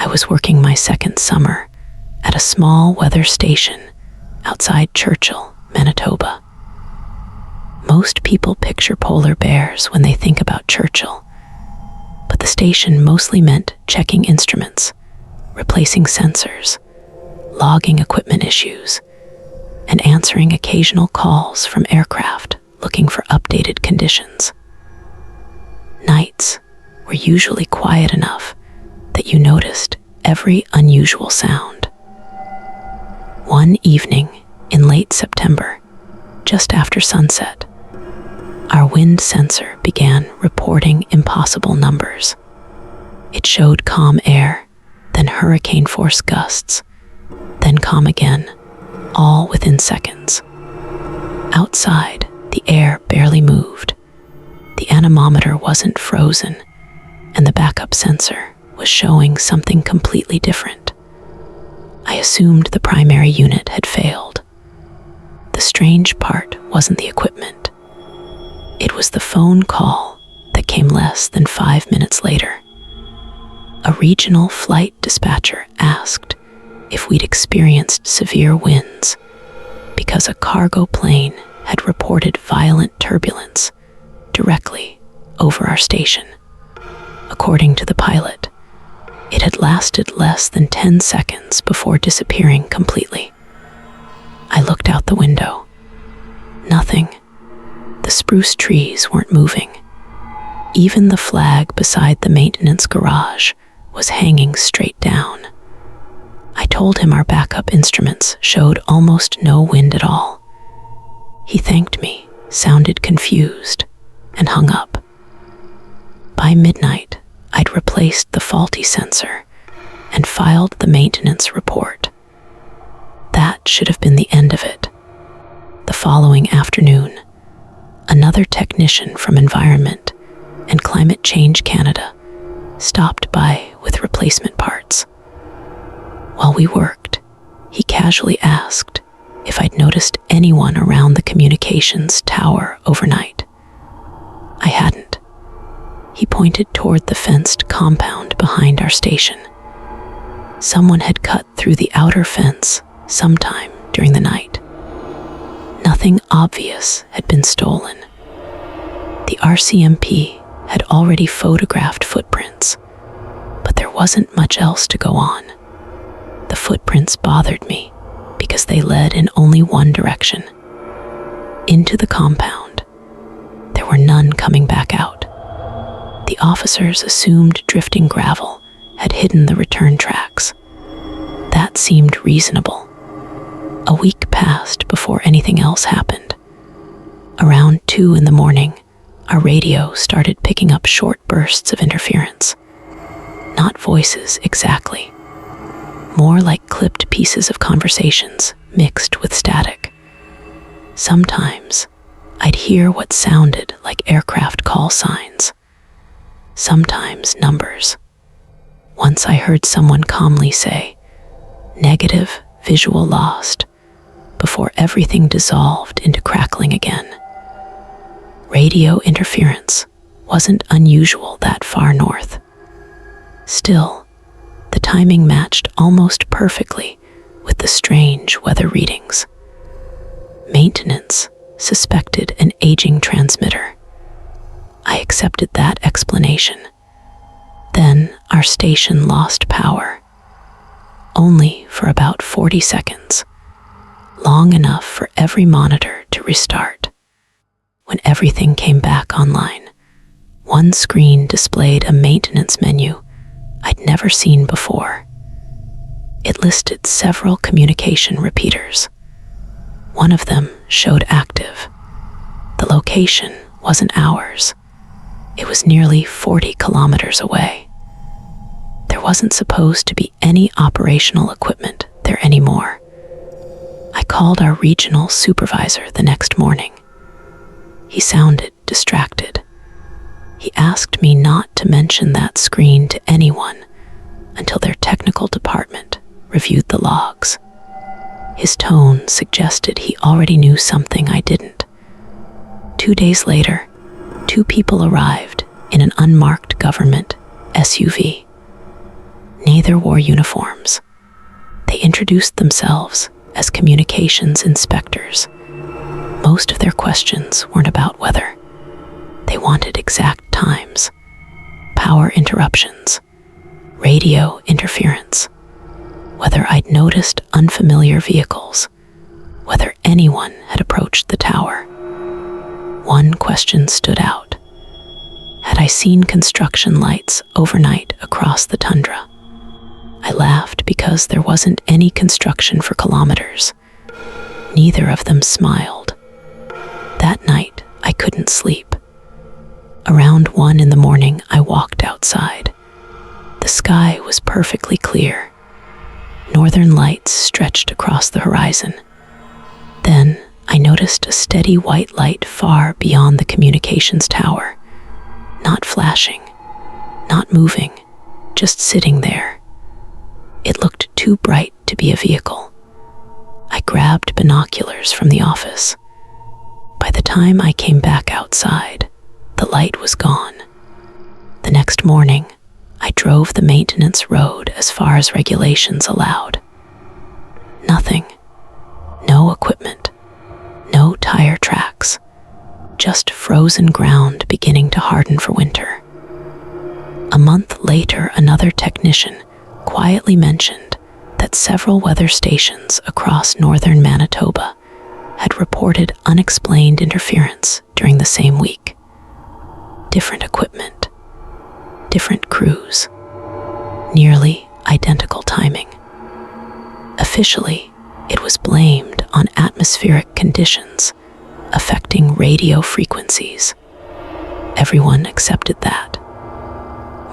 was working my second summer at a small weather station outside Churchill, Manitoba. Most people picture polar bears when they think about Churchill, but the station mostly meant checking instruments, replacing sensors, logging equipment issues, and answering occasional calls from aircraft looking for updated conditions. Nights were usually quiet enough that you noticed every unusual sound. One evening in late September, just after sunset, our wind sensor began reporting impossible numbers. It showed calm air, then hurricane-force gusts, then calm again, all within seconds. Outside, the air barely moved. The anemometer wasn't frozen, and the backup sensor was showing something completely different. I assumed the primary unit had failed. The strange part wasn't the equipment. It was the phone call that came less than 5 minutes later. A regional flight dispatcher asked if we'd experienced severe winds because a cargo plane had reported violent turbulence directly over our station. According to the pilot, it had lasted less than 10 seconds before disappearing completely. I looked out the window. Nothing. The spruce trees weren't moving. Even the flag beside the maintenance garage was hanging straight down. I told him our backup instruments showed almost no wind at all. He thanked me, sounded confused, and hung up. By midnight, I'd replaced the faulty sensor and filed the maintenance report. That should have been the end of it. The following afternoon, another technician from Environment and Climate Change Canada stopped by with replacement parts. While we worked, he casually asked if I'd noticed anyone around the communications tower overnight. I hadn't. He pointed toward the fenced compound behind our station. Someone had cut through the outer fence sometime during the night. Nothing obvious had been stolen. The RCMP had already photographed footprints, but there wasn't much else to go on. The footprints bothered me because they led in only one direction, into the compound. There were none coming back out. The officers assumed drifting gravel had hidden the return tracks. That seemed reasonable. A week passed before anything else happened. Around 2 a.m, our radio started picking up short bursts of interference. Not voices exactly. More like clipped pieces of conversations mixed with static. Sometimes I'd hear what sounded like aircraft call signs. Sometimes numbers. Once I heard someone calmly say, "Negative visual lost," before everything dissolved into crackling again. Radio interference wasn't unusual that far north. Still, the timing matched almost perfectly with the strange weather readings. Maintenance suspected an aging transmitter. I accepted that explanation. Then our station lost power. Only for about 40 seconds. Long enough for every monitor to restart. When everything came back online, one screen displayed a maintenance menu I'd never seen before. It listed several communication repeaters. One of them showed active. The location wasn't ours. It was nearly 40 kilometers away. There wasn't supposed to be any operational equipment there anymore. I called our regional supervisor the next morning. He sounded distracted. He asked me not to mention that screen to anyone until their technical department reviewed the logs. His tone suggested he already knew something I didn't. 2 days later, 2 people arrived in an unmarked government SUV. Neither wore uniforms. They introduced themselves as communications inspectors. Most of their questions weren't about weather. They wanted exact times, power interruptions, radio interference, whether I'd noticed unfamiliar vehicles, whether anyone had approached the tower. One question stood out. Had I seen construction lights overnight across the tundra? I laughed because there wasn't any construction for kilometers. Neither of them smiled. That night, I couldn't sleep. Around 1 in the morning, I walked outside. The sky was perfectly clear. Northern lights stretched across the horizon. Then, I noticed a steady white light far beyond the communications tower. Not flashing, not moving, just sitting there. It looked too bright to be a vehicle. I grabbed binoculars from the office. By the time I came back outside, the light was gone. The next morning, I drove the maintenance road as far as regulations allowed. Nothing. No equipment. No tire tracks. Just frozen ground beginning to harden for winter. A month later, another technician quietly mentioned that several weather stations across northern Manitoba had reported unexplained interference during the same week. Different equipment, different crews, nearly identical timing. Officially, it was blamed on atmospheric conditions affecting radio frequencies. Everyone accepted that,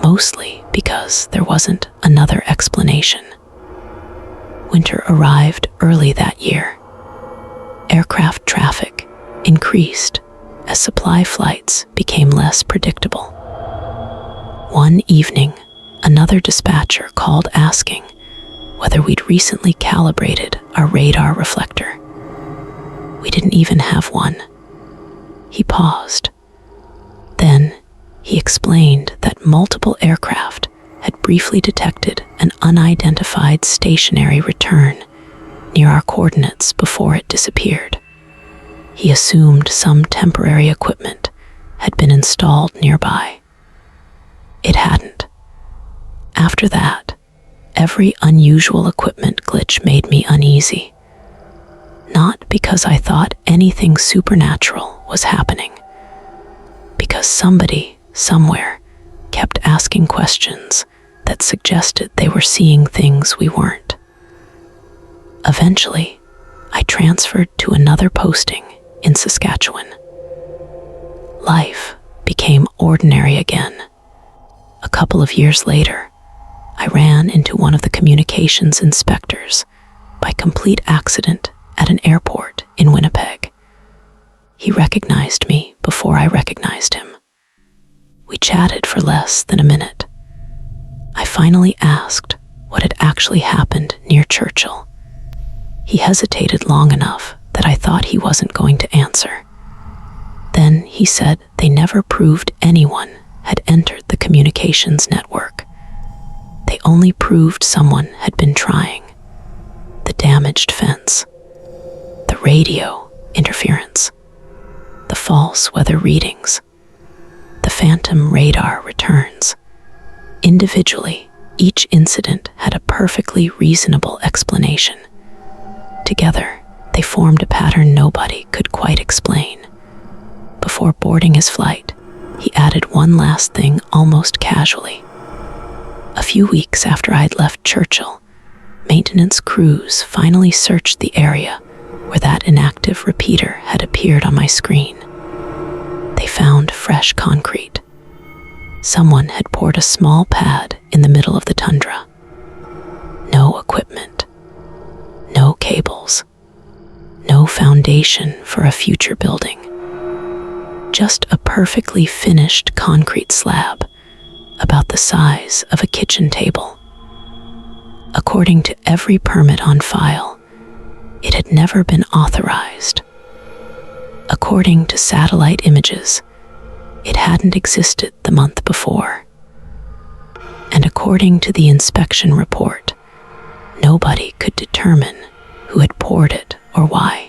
mostly because there wasn't another explanation. Winter arrived early that year. Aircraft traffic increased as supply flights became less predictable. One evening, another dispatcher called asking whether we'd recently calibrated our radar reflector. We didn't even have one. He paused. Then he explained that multiple aircraft had briefly detected an unidentified stationary return near our coordinates before it disappeared. He assumed some temporary equipment had been installed nearby. It hadn't. After that, every unusual equipment glitch made me uneasy. Not because I thought anything supernatural was happening, because somebody, somewhere, kept asking questions that suggested they were seeing things we weren't. Eventually, I transferred to another posting in Saskatchewan. Life became ordinary again. A couple of years later, I ran into one of the communications inspectors by complete accident at an airport in Winnipeg. He recognized me before I recognized him. We chatted for less than a minute. I finally asked what had actually happened near Churchill. He hesitated long enough that I thought he wasn't going to answer. Then he said they never proved anyone had entered the communications network. They only proved someone had been trying. The damaged fence, the radio interference, the false weather readings, the phantom radar returns. Individually, each incident had a perfectly reasonable explanation. Together, they formed a pattern nobody could quite explain. Before boarding his flight, he added one last thing almost casually. A few weeks after I'd left Churchill, maintenance crews finally searched the area where that inactive repeater had appeared on my screen. They found fresh concrete. Someone had poured a small pad in the middle of the tundra. No equipment, no cables, no foundation for a future building. Just a perfectly finished concrete slab about the size of a kitchen table. According to every permit on file, it had never been authorized. According to satellite images, it hadn't existed the month before. And according according to the inspection report, nobody could determine who had poured it or why.